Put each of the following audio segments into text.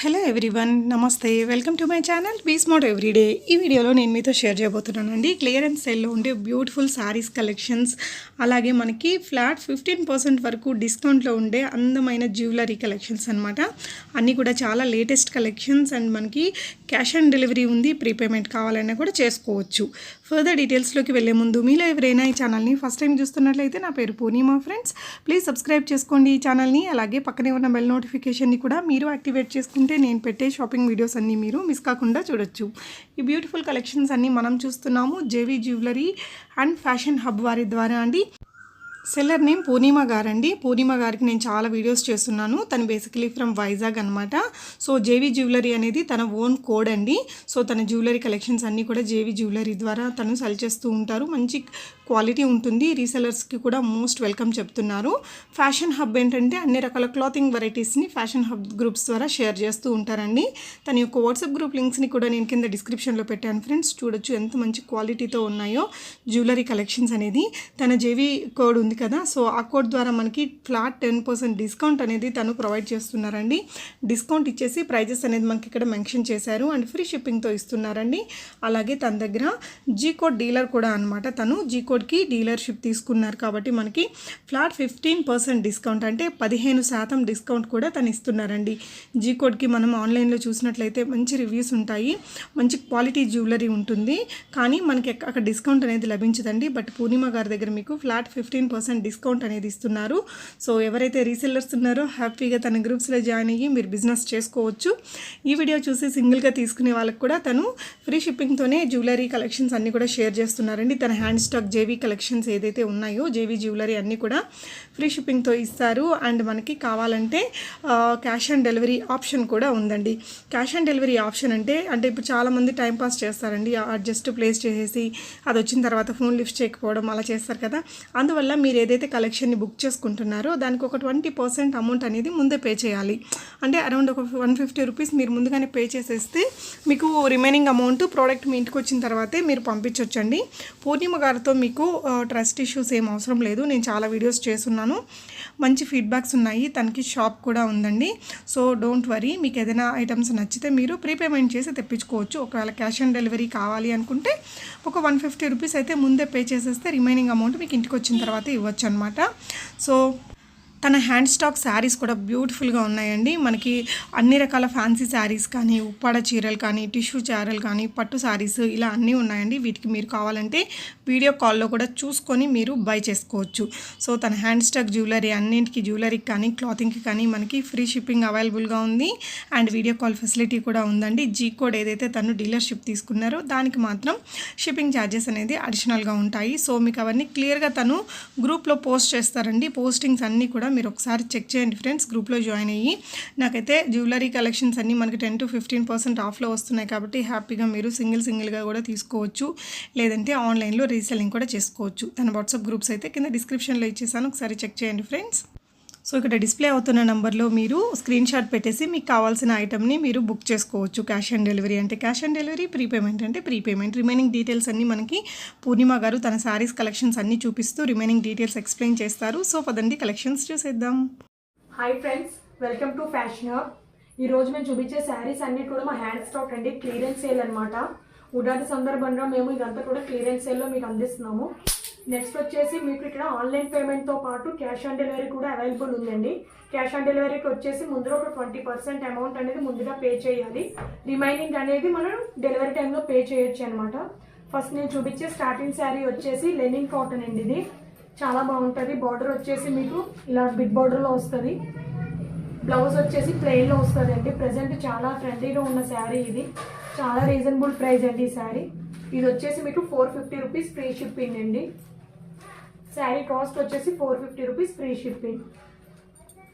Hello everyone, నమస్తే. Welcome to my channel be smart everyday. ఈ వీడియోలో నేను మీతో షేర్ చేయబోతున్నానండి క్లియరెన్స్ సేల్లో ఉండే బ్యూటిఫుల్ శారీస్ కలెక్షన్స్, అలాగే మనకి ఫ్లాట్ 15% వరకు డిస్కౌంట్లో ఉండే అందమైన జ్యువెలరీ కలెక్షన్స్ అనమాట. అన్నీ కూడా చాలా లేటెస్ట్ కలెక్షన్స్ అండ్ మనకి క్యాష్ ఆన్ డెలివరీ ఉంది. ప్రీపేమెంట్ కావాలన్నా కూడా చేసుకోవచ్చు. ఫర్దర్ డీటెయిల్స్లోకి వెళ్ళే ముందు మీలో ఎవరైనా ఈ ఛానల్ని ఫస్ట్ టైం చూస్తున్నట్లయితే నా పేరు పూర్ణిమా ఫ్రెండ్స్. ప్లీజ్ సబ్స్క్రైబ్ చేసుకోండి ఈ ఛానల్ని. అలాగే పక్కనే ఉన్న బెల్ నోటిఫికేషన్ని కూడా మీరు యాక్టివేట్ చేసుకుంటే నేను పెట్టే షాపింగ్ వీడియోస్ అన్నీ మీరు మిస్ కాకుండా చూడొచ్చు. ఈ బ్యూటిఫుల్ కలెక్షన్స్ అన్నీ మనం చూస్తున్నాము JV jewellery and fashion hub వారి ద్వారా అండి. సెల్లర్ నేమ్ పూర్ణిమ గారండి. పూర్ణిమ గారికి నేను చాలా వీడియోస్ చేస్తున్నాను. తను బేసికలీ ఫ్రమ్ వైజాగ్ అనమాట. సో జేవీ జ్యువెలరీ అనేది తన ఓన్ కోడ్ అండి. సో తన జ్యువెలరీ కలెక్షన్స్ అన్నీ కూడా జేవీ జ్యువెలరీ ద్వారా తను సెల్ చేస్తూ ఉంటారు. మంచి క్వాలిటీ ఉంటుంది. రీసెలర్స్కి కూడా మోస్ట్ వెల్కమ్ చెప్తున్నారు. ఫ్యాషన్ హబ్ ఏంటంటే అన్ని రకాల క్లాతింగ్ వెరైటీస్ని ఫ్యాషన్ హబ్ గ్రూప్స్ ద్వారా షేర్ చేస్తూ ఉంటారండి. తన యొక్క వాట్సాప్ గ్రూప్ లింక్స్ని కూడా నేను కింద డిస్క్రిప్షన్లో పెట్టాను ఫ్రెండ్స్. చూడొచ్చు ఎంత మంచి క్వాలిటీతో ఉన్నాయో జ్యువెలరీ కలెక్షన్స్ అనేది. తన జేవీ కోడ్ ఉంది కదా, సో ఆ కోడ్ ద్వారా మనకి ఫ్లాట్ 10% డిస్కౌంట్ అనేది తను ప్రొవైడ్ చేస్తున్నారండి. డిస్కౌంట్ ఇచ్చేసి ప్రైజెస్ అనేది మనకి ఇక్కడ మెన్షన్ చేశారు అండ్ ఫ్రీ షిప్పింగ్తో ఇస్తున్నారండి. అలాగే తన దగ్గర జీ కోడ్ డీలర్ కూడా అనమాట. తను జీ కోడ్కి డీలర్షిప్ తీసుకున్నారు కాబట్టి మనకి ఫ్లాట్ 15% డిస్కౌంట్ అంటే 15% డిస్కౌంట్ కూడా తను ఇస్తున్నారండి. జీ కోడ్కి మనం ఆన్లైన్లో చూసినట్లయితే మంచి రివ్యూస్ ఉంటాయి, మంచి క్వాలిటీ జ్యువెలరీ ఉంటుంది, కానీ మనకి అక్కడ డిస్కౌంట్ అనేది లభించదండి. బట్ పూర్ణిమ గారి దగ్గర మీకు ఫ్లాట్ 15% డిస్కౌంట్ అనేది ఇస్తున్నారు. సో ఎవరైతే రీసెల్లర్స్ ఉన్నారో హ్యాపీగా తన గ్రూప్స్లో జాయిన్ అయ్యి మీరు బిజినెస్ చేసుకోవచ్చు. ఈ వీడియో చూసి సింగిల్గా తీసుకునే వాళ్ళకి కూడా తను ఫ్రీ షిప్పింగ్తోనే జ్యువెలరీ కలెక్షన్స్ అన్నీ కూడా షేర్ చేస్తున్నారండి. తన హ్యాండ్ స్టాక్ జేవీ కలెక్షన్స్ ఏదైతే ఉన్నాయో జేవీ జ్యువెలరీ అన్నీ కూడా ఫ్రీ షిప్పింగ్తో ఇస్తారు. అండ్ మనకి కావాలంటే క్యాష్ ఆన్ డెలివరీ ఆప్షన్ కూడా ఉందండి. క్యాష్ ఆన్ డెలివరీ ఆప్షన్ అంటే ఇప్పుడు చాలామంది టైంపాస్ చేస్తారండి. జస్ట్ ప్లేస్ చేసేసి అది వచ్చిన తర్వాత ఫోన్ లిఫ్ట్ చేయకపోవడం అలా చేస్తారు కదా. అందువల్ల మీరు ఏదైతే కలెక్షన్ని బుక్ చేసుకుంటున్నారో దానికి ఒక 20% అమౌంట్ అనేది ముందే పే చేయాలి. అంటే అరౌండ్ ఒక 150 రూపీస్ మీరు ముందుగానే పే చేసేస్తే మీకు రిమైనింగ్ అమౌంట్ ప్రోడక్ట్ మీ ఇంటికి వచ్చిన తర్వాతే మీరు పంపించవచ్చండి. పూర్ణిమ గారితో మీకు ట్రస్ట్ ఇష్యూస్ ఏం అవసరం లేదు. నేను చాలా వీడియోస్ చేస్తున్నాను, మంచి ఫీడ్బ్యాక్స్ ఉన్నాయి. తనకి షాప్ కూడా ఉందండి. సో డోంట్ వరీ, మీకు ఏదైనా ఐటమ్స్ నచ్చితే మీరు ప్రీపేమెంట్ చేసి తెప్పించుకోవచ్చు. ఒకవేళ క్యాష్ ఆన్ డెలివరీ కావాలి అనుకుంటే ఒక 150 రూపీస్ అయితే ముందే పే చేసేస్తే రిమైనింగ్ అమౌంట్ మీకు ఇంటికి వచ్చిన తర్వాత ఇవ్వచ్చు అనమాట. సో తన హ్యాండ్ స్టాక్ శారీస్ కూడా బ్యూటిఫుల్గా ఉన్నాయండి. మనకి అన్ని రకాల ఫ్యాన్సీ శారీస్ కానీ, ఉప్పాడ చీరలు కానీ, టిష్యూ చీరలు కానీ, పట్టు శారీస్ ఇలా అన్నీ ఉన్నాయండి. వీటికి మీరు కావాలంటే వీడియో కాల్లో కూడా చూసుకొని మీరు బై చేసుకోవచ్చు. సో తన హ్యాండ్ స్టాక్ జ్యువెలరీ అన్నింటికి, జ్యువెలరీకి కానీ క్లాతింగ్కి కానీ మనకి ఫ్రీ షిప్పింగ్ అవైలబుల్గా ఉంది అండ్ వీడియో కాల్ ఫెసిలిటీ కూడా ఉందండి. జీ కోడ్ ఏదైతే తను డీలర్షిప్ తీసుకున్నారో దానికి మాత్రం షిప్పింగ్ ఛార్జెస్ అనేది అడిషనల్గా ఉంటాయి. సో మీకు అవన్నీ క్లియర్గా తను గ్రూప్లో పోస్ట్ చేస్తారండి. పోస్టింగ్స్ అన్నీ కూడా మీరు ఒకసారి చెక్ చేయండి ఫ్రెండ్స్. గ్రూప్లో జాయిన్ అయ్యి నాకైతే జ్యువెలరీ కలెక్షన్స్ అన్నీ మనకి 10 to 15% ఆఫ్లో వస్తున్నాయి కాబట్టి హ్యాపీగా మీరు సింగిల్గా కూడా తీసుకోవచ్చు, లేదంటే ఆన్లైన్లో రీసెల్లింగ్ కూడా చేసుకోవచ్చు. తన వాట్సాప్ గ్రూప్స్ అయితే కింద డిస్క్రిప్షన్లో ఇచ్చేసాను, ఒకసారి చెక్ చేయండి ఫ్రెండ్స్. సో ఇక్కడ డిస్ప్లే అవుతున్న నెంబర్లో మీరు స్క్రీన్ షాట్ పెట్టేసి మీకు కావాల్సిన ఐటమ్ని మీరు బుక్ చేసుకోవచ్చు. క్యాష్ ఆన్ డెలివరీ అంటే క్యాష్ ఆన్ డెలివరీ, ప్రీపేమెంట్ అంటే ప్రీపేమెంట్. రిమైనింగ్ డీటెయిల్స్ అన్నీ మనకి పూర్ణిమ గారు తన శారీస్ కలెక్షన్స్ అన్నీ చూపిస్తూ రిమైనింగ్ డీటెయిల్స్ ఎక్స్ప్లెయిన్ చేస్తారు. సో పదండి కలెక్షన్స్ చూసేద్దాం. Hi friends, welcome to fashion hub. ఈరోజు మేము చూపించే శారీస్ అన్నీ కూడా మా హ్యాండ్ స్టాక్ అండి, క్లియరెన్స్ సేల్ అనమాట. ఉగాది సందర్భంగా మేము ఇదంతా కూడా క్లియరెన్స్ సేల్లో మీకు అందిస్తున్నాము. నెక్స్ట్ వచ్చేసి మీకు ఇక్కడ ఆన్లైన్ పేమెంట్తో పాటు క్యాష్ ఆన్ డెలివరీ కూడా అవైలబుల్ ఉందండి. క్యాష్ ఆన్ డెలివరీకి వచ్చేసి ముందుగా ఒక 20% అమౌంట్ అనేది ముందుగా పే చేయాలి. రిమైనింగ్ అనేది మనం డెలివరీ టైంలో పే చేయొచ్చు అనమాట. ఫస్ట్ నేను చూపించే స్టార్టింగ్ శారీ వచ్చేసి లెనిన్ కాటన్ అండి. ఇది చాలా బాగుంటుంది. బార్డర్ వచ్చేసి మీకు ఇలా బిగ్ బార్డర్లో వస్తుంది. బ్లౌజ్ వచ్చేసి ప్లెయిన్లో వస్తుంది అండి. ప్రజెంట్ చాలా ట్రెండీగా ఉన్న శారీ ఇది. చాలా రీజనబుల్ ప్రైస్ అండి ఈ శారీ. ఇది వచ్చేసి మీకు 450 రూపీస్ ఫ్రీ షిప్పింగ్ అండి. శారీ కాస్ట్ వచ్చేసి 450 rupees free shipping.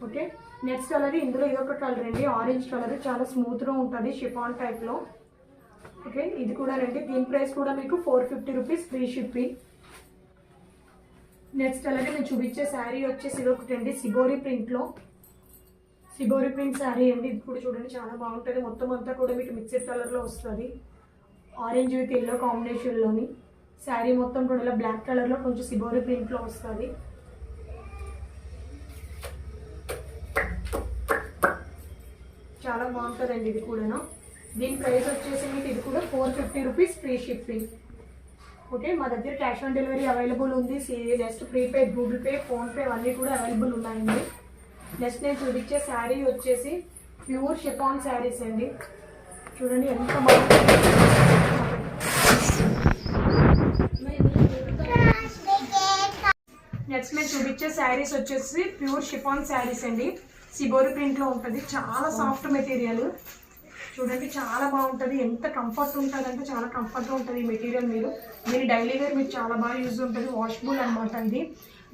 Okay, next colour ఇందులో ఇదొక కలర్ అండి, ఆరెంజ్ కలర్. చాలా స్మూత్గా ఉంటుంది, షిఫాన్ టైప్లో. ఓకే, ఇది కూడా రండి. దీని ప్రైస్ కూడా మీకు 450 రూపీస్ ఫ్రీ షిప్పింగ్. నెక్స్ట్ అలాగే నేను చూపించే శారీ వచ్చేసి ఇదొకటి అండి, సిబోరి ప్రింట్లో. సిబోరి ప్రింట్ శారీ అండి. ఇది కూడా చూడండి చాలా బాగుంటుంది. మొత్తం అంతా కూడా మీకు మిక్సెడ్ కలర్లో వస్తుంది. ఆరెంజ్ విత్ ఎల్లో కాంబినేషన్లోని శారీ మొత్తం కూడా ఇలా బ్లాక్ కలర్లో కొంచెం సిబోరి ప్రింట్లో వస్తుంది. చాలా బాగుంటుందండి ఇది కూడా. దీని ప్రైస్ వచ్చేసి మీకు ఇది కూడా 450 రూపీస్ ఫ్రీ షిప్పింగ్. ఓకే, మా దగ్గర క్యాష్ ఆన్ డెలివరీ అవైలబుల్ ఉంది. నెక్స్ట్ ప్రీపే, గూగుల్ పే, ఫోన్పే అన్నీ కూడా అవైలబుల్ ఉన్నాయండి. నెక్స్ట్ నేను చూపించే శారీ వచ్చేసి ప్యూర్ షిఫాన్ శారీస్ అండి. చూడండి ఎంత బాగుంటుంది. నెక్స్ట్ నేను చూపించే శారీస్ వచ్చేసి ప్యూర్ షిఫాన్ శారీస్ అండి. సిబోరి ప్రింట్లో ఉంటుంది. చాలా సాఫ్ట్ మెటీరియల్. చూడండి చాలా బాగుంటుంది. ఎంత కంఫర్ట్ ఉంటుంది అంటే చాలా కంఫర్ట్గా ఉంటుంది ఈ మెటీరియల్. దీని డైలీ వేర్ మీకు చాలా బాగా యూజ్ ఉంటుంది. వాషబుల్ అనమాట ఇది.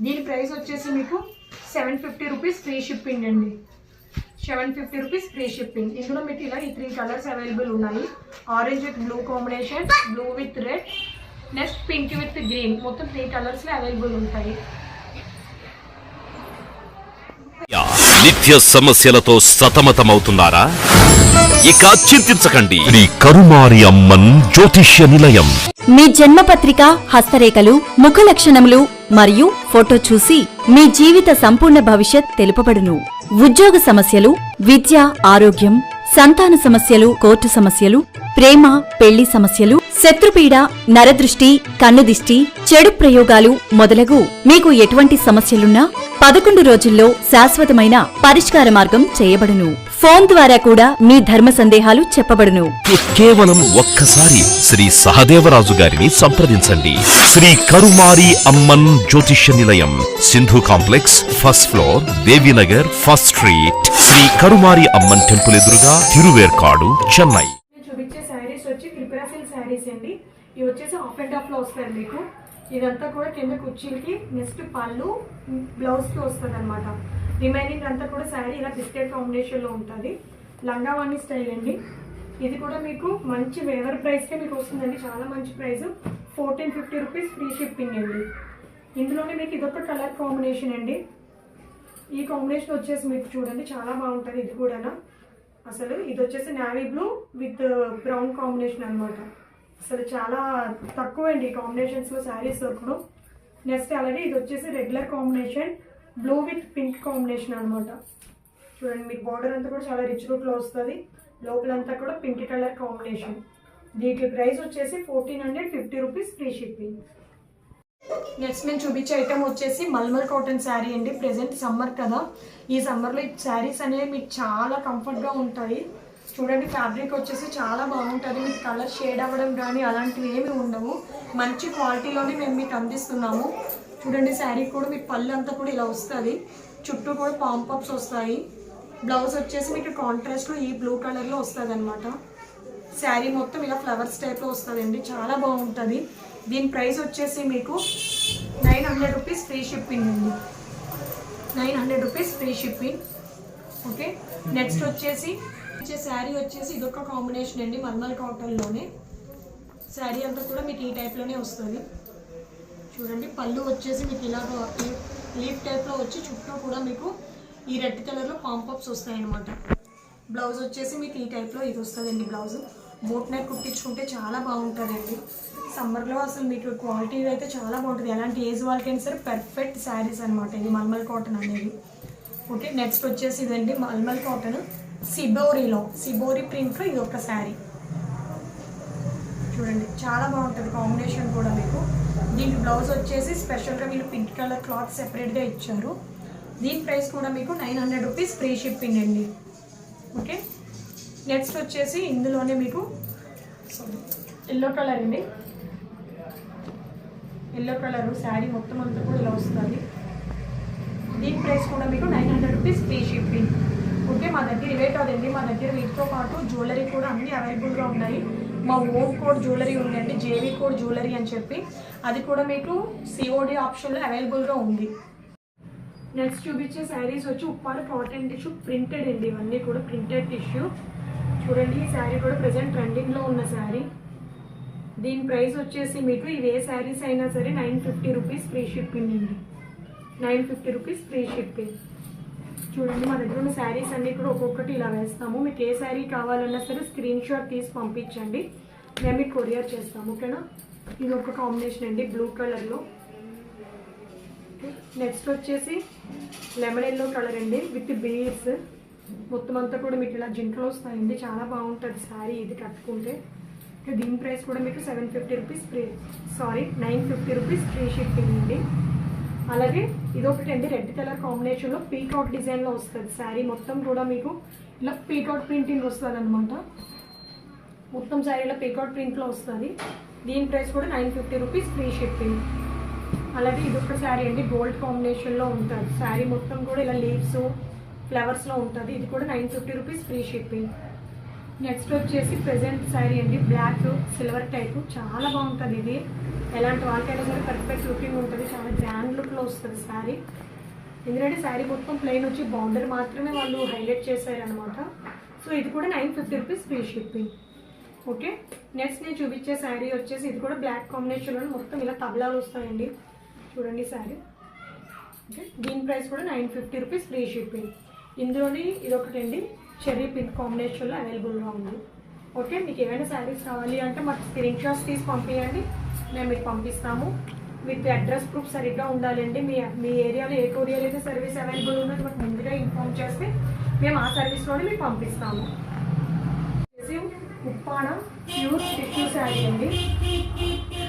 దీని ప్రైస్ వచ్చేసి మీకు 750 రూపీస్ ఫ్రీ షిప్పింగ్ అండి. 750 రూపీస్ ఫ్రీ షిప్పింగ్. ఇందులో మీకు ఇలా ఈ 3 కలర్స్ అవైలబుల్ ఉన్నాయి. Orange with blue combination, blue with red, next pink with green. మొత్తం 3 కలర్స్లో అవైలబుల్ ఉంటాయి. నిత్య సమస్యలతో సతమతమవుతున్నారా? ఇక చింతించకండి. శ్రీ కరుమారి అమ్మన్ జ్యోతిష్య నిలయం. మీ జన్మపత్రిక, హస్తరేఖలు, ముఖ లక్షణములు మరియు ఫోటో చూసి మీ జీవిత సంపూర్ణ భవిష్యత్ తెలుపబడును. ఉద్యోగ సమస్యలు, విద్య, ఆరోగ్యం, సంతాన సమస్యలు, కోర్టు సమస్యలు, ప్రేమ, పెళ్లి సమస్యలు, శత్రుపీడ, నరదృష్టి, కన్నుదిష్టి, చెడు ప్రయోగాలు మొదలగు మీకు ఎటువంటి సమస్యలున్నా 11 రోజుల్లో శాశ్వతమైన పరిష్కార మార్గం చేయబడును. ఫోన్ ద్వారా కూడా మీ ధర్మ సందేహాలు చెప్పబడును. కేవలం ఒక్కసారి శ్రీ సహదేవరాజు గారిని సంప్రదించండి. శ్రీ కరుమారి అమ్మన్ జ్యోతిష్య నిలయం, Sindhu complex, first floor, Devinagar, first street, Sri Karumari Amman temple ఎదురుగా, తిరువేర్కాడు, చెన్నై. చూపించే శారీస్ వచ్చి క్రిప్రాసిల్ శారీస్ అండి. ఇవి వచ్చేసి ఆఫ్ అండ్ ఆఫ్ లో వస్తాయి మీకు. ఇదంతా కూడా కింద కుర్చీలకి, నెక్స్ట్ పళ్ళు, బ్లౌజ్ కి వస్తుంది అనమాట. రిమైనింగ్ అంతా కూడా శారీ ఇలా బిస్కెట్ కాంబినేషన్ లో ఉంటుంది. లంగావాణి స్టైల్ అండి. ఇది కూడా మీకు మంచి వేవర్ ప్రైస్ కే మీకు వస్తుందండి. చాలా మంచి ప్రైస్. 1450 రూపీస్ ఫ్రీ షిప్పింగ్ అండి. ఇందులోనే మీకు ఇదొక కలర్ కాంబినేషన్ అండి. ఈ కాంబినేషన్ వచ్చేసి మీకు చూడండి చాలా బాగుంటుంది. ఇది కూడా అసలు ఇది వచ్చేసి navy blue with brown combination అనమాట. అసలు చాలా తక్కువ అండి ఈ కాంబినేషన్స్లో శారీస్ దొరకడం. నెక్స్ట్ అలాగే ఇది వచ్చేసి regular combination, blue with pink combination అనమాట. చూడండి మీకు బార్డర్ అంతా కూడా చాలా రిచ్ లుక్లో వస్తుంది. లోపలంతా కూడా పింక్ కలర్ కాంబినేషన్. దీనికి ప్రైస్ వచ్చేసి 1450 రూపీస్ ఫ్రీ షిప్పింగ్. నెక్స్ట్ నేను చూపించే ఐటమ్ వచ్చేసి మల్మల్ కాటన్ శారీ అండి. ప్రెసెంట్ సమ్మర్ కదా, ఈ సమ్మర్లో ఈ శారీస్ అనేవి మీకు చాలా కంఫర్ట్గా ఉంటాయి. చూడండి ఫ్యాబ్రిక్ వచ్చేసి చాలా బాగుంటుంది. మీకు కలర్ షేడ్ అవ్వడం కానీ అలాంటివి ఏమి ఉండవు. మంచి క్వాలిటీలోనే మేము మీకు అందిస్తున్నాము. చూడండి శారీ కూడా మీకు పళ్ళు అంతా కూడా ఇలా వస్తుంది. చుట్టూ కూడా పాంపాప్స్ వస్తాయి. బ్లౌజ్ వచ్చేసి మీకు కాంట్రాస్ట్లో ఈ బ్లూ కలర్లో వస్తుంది అనమాట. శారీ మొత్తం ఇలా ఫ్లవర్స్ టైప్లో వస్తుందండి. చాలా బాగుంటుంది. దీని ప్రైస్ వచ్చేసి మీకు 900 రూపీస్ ఫ్రీ షిప్పింగ్ అండి. 900 rupees free shipping. Okay, next వచ్చేసి శారీ వచ్చేసి ఇదొక కాంబినేషన్ అండి. మల్మల్ కాటన్లోనే శారీ అంతా కూడా మీకు ఈ టైప్లోనే వస్తుంది. చూడండి పళ్ళు వచ్చేసి మీకు ఇలాగ లీఫ్ టైప్లో వచ్చి చుట్టూ కూడా మీకు ఈ రెడ్ కలర్లో పాంపాప్స్ వస్తాయి అనమాట. బ్లౌజ్ వచ్చేసి మీకు ఈ టైప్లో ఇది వస్తుందండి. బ్లౌజ్ బోట్ నెక్ కుట్టించుకుంటే చాలా బాగుంటుందండి. సమ్మర్లో అసలు మీకు క్వాలిటీ అయితే చాలా బాగుంటుంది. ఎలాంటి ఏజ్ వాళ్ళకైనా సరే పర్ఫెక్ట్ శారీస్ అనమాట ఇది మల్మల్ కాటన్ అనేది. ఓకే, నెక్స్ట్ వచ్చేసి ఇదండి మల్మల్ కాటన్ సిబోరి ప్రింట్లో ఇది ఒక శారీ. చూడండి చాలా బాగుంటుంది కాంబినేషన్ కూడా మీకు. దీనికి బ్లౌజ్ వచ్చేసి స్పెషల్గా మీరు పింక్ కలర్ క్లాత్ సెపరేట్గా ఇచ్చారు. దీని ప్రైస్ కూడా మీకు 900 రూపీస్ ఫ్రీ షిప్పింగ్ అండి. ఓకే, నెక్స్ట్ వచ్చేసి ఇందులోనే మీకు ఎల్లో కలర్ అండి. ఎల్లో కలర్ శారీ మొత్తం అంతా కూడా ఇలా వస్తుంది. దీని ప్రైస్ కూడా మీకు 900 రూపీస్ ఫ్రీ షిప్పింగ్. ఓకే, మా దగ్గర ఇవే కాదండి, మా దగ్గర వీటితో పాటు జ్యువెలరీ కూడా అన్నీ అవైలబుల్గా ఉన్నాయి. మా ఓన్ కోడ్ జ్యువెలరీ ఉందండి, జేవీ కోడ్ జ్యువెలరీ అని చెప్పి. అది కూడా మీకు సిఓడి ఆప్షన్లో అవైలబుల్గా ఉంది. నెక్స్ట్ చూపించే శారీస్ వచ్చి ఉప్పాడ కాటన్ టిష్యూ ప్రింటెడ్ అండి. ఇవన్నీ కూడా ప్రింటెడ్ టిష్యూ. చూడండి ఈ శారీ కూడా ప్రెసెంట్ ట్రెండింగ్లో ఉన్న శారీ. దీని ప్రైస్ వచ్చేసి మీకు ఇవే శారీస్ అయినా సరే 950 రూపీస్ ఫ్రీ షిప్పింగ్ అండి. 950 రూపీస్ ఫ్రీ షిప్పింగ్. చూడండి మా దగ్గర ఉన్న శారీస్ అన్నీ కూడా ఒక్కొక్కటి ఇలా వేస్తాము. మీకు ఏ శారీ కావాలన్నా సరే స్క్రీన్ షాట్ తీసి పంపించండి, మేము మీకు కొరియర్ చేస్తాము. ఓకేనా, ఇది ఒక కాంబినేషన్ అండి బ్లూ కలర్లో. నెక్స్ట్ వచ్చేసి లెమన్ ఎల్లో కలర్ అండి విత్ బీడ్స్. మొత్తం అంతా కూడా మీకు ఇలా జింకలు వస్తాయండి, చాలా బాగుంటుంది శారీ ఇది కట్టుకుంటే. దీని ప్రైస్ కూడా మీకు 750 rupees free, 950 rupees free shipping అండి. అలాగే ఇదొకటి అండి, రెడ్ కలర్ కాంబినేషన్లో పీకాట్ డిజైన్లో వస్తుంది శారీ. మొత్తం కూడా మీకు ఇలా పీకాట్ ప్రింటింగ్ వస్తుంది అనమాట. మొత్తం శారీలో పీకాట్ ప్రింట్లో వస్తుంది. దీని ప్రైస్ కూడా 950 రూపీస్ ఫ్రీ షిప్పింగ్. అలాగే ఇదొక శారీ అండి, గోల్డ్ కాంబినేషన్లో ఉంటుంది శారీ. మొత్తం కూడా ఇలా లీవ్స్ ఫ్లవర్స్లో ఉంటుంది. ఇది కూడా 950 రూపీస్ ఫ్రీ షిప్పింగ్. నెక్స్ట్ వచ్చేసి ప్రెజెంట్ శారీ అండి, బ్లాక్ సిల్వర్ టైపు, చాలా బాగుంటుంది ఇది. ఎలాంటి వాళ్ళకైనా సరే పర్ఫెక్ట్ లుకింగ్ ఉంటుంది, చాలా గ్రాండ్ లుక్లో వస్తుంది శారీ. ఎందుకంటే శారీ మొత్తం ప్లెయిన్ వచ్చి బౌండరీ మాత్రమే వాళ్ళు హైలైట్ చేశారనమాట. సో ఇది కూడా 950 rupees free shipping. Okay, next నేను చూపించే శారీ వచ్చేసి ఇది కూడా బ్లాక్ కాంబినేషన్లో మొత్తం ఇలా తబలాలు వస్తాయండి. చూడండి శారీ. ఓకే, దీని ప్రైస్ కూడా 950 రూపీస్ ఫ్రీ షిప్పింగ్. ఇందులోని ఇదొకటి అండి, చెర్రీ పింక్ కాంబినేషన్లో అవైలబుల్గా ఉంది. ఓకే, మీకు ఏమైనా శారీస్ కావాలి అంటే మాకు స్క్రీన్ షాట్స్ తీసి పంపించండి, మేము మీకు పంపిస్తాము. విత్ అడ్రస్ ప్రూఫ్ సరిగ్గా ఉండాలండి. మీ ఏరియాలో ఏ కొరియర్ అయితే సర్వీస్ అవైలబుల్ ఉన్నది మాకు ముందుగా ఇన్ఫార్మ్ చేస్తే మేము ఆ సర్వీస్లోనే మీకు పంపిస్తాము. ఉప్పాడ ప్యూర్ టిష్యూ శారీ అండి.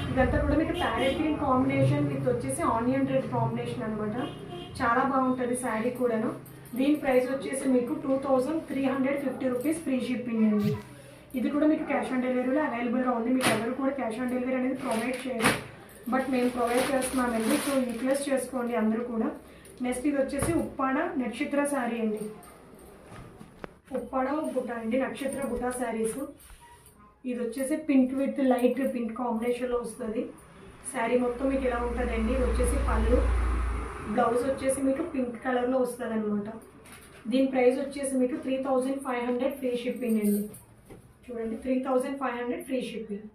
ఇదంతా కూడా మీకు ప్యారెట్ గ్రీన్ కాంబినేషన్ విత్ వచ్చేసి ఆనియన్ రెడ్ కాంబినేషన్ అనమాట. చాలా బాగుంటుంది శారీ కూడాను. దీని ప్రైస్ వచ్చేసి మీకు 2350 రూపీస్ ఫ్రీ షిప్పింగ్ అండి. ఇది కూడా మీకు క్యాష్ ఆన్ డెలివరీలో అవైలబుల్గా ఉంది. మీకు ఎవరు కూడా క్యాష్ ఆన్ డెలివరీ అనేది ప్రొవైడ్ చేయరు, బట్ మేము ప్రొవైడ్ చేస్తున్నామండి. సో యూటిలైజ్ చేసుకోండి అందరూ కూడా. నెక్స్ట్ ఇది వచ్చేసి ఉప్పాడ నక్షత్ర శారీ అండి. ఉప్పాడ బుట్ట అండి, నక్షత్ర బుట్ట శారీస్. ఇది వచ్చేసి పింక్ విత్ లైట్ పింక్ కాంబినేషన్లో వస్తుంది శారీ. మొత్తం మీకు ఎలా ఉంటుందండి, ఇది వచ్చేసి పళ్ళు, బ్లౌజ్ వచ్చేసి మీకు పింక్ కలర్లో వస్తుంది అనమాట. దీని ప్రైస్ వచ్చేసి మీకు 3500 ఫ్రీ షిప్పింగ్ అండి. చూడండి, 3500 ఫ్రీ షిప్పింగ్.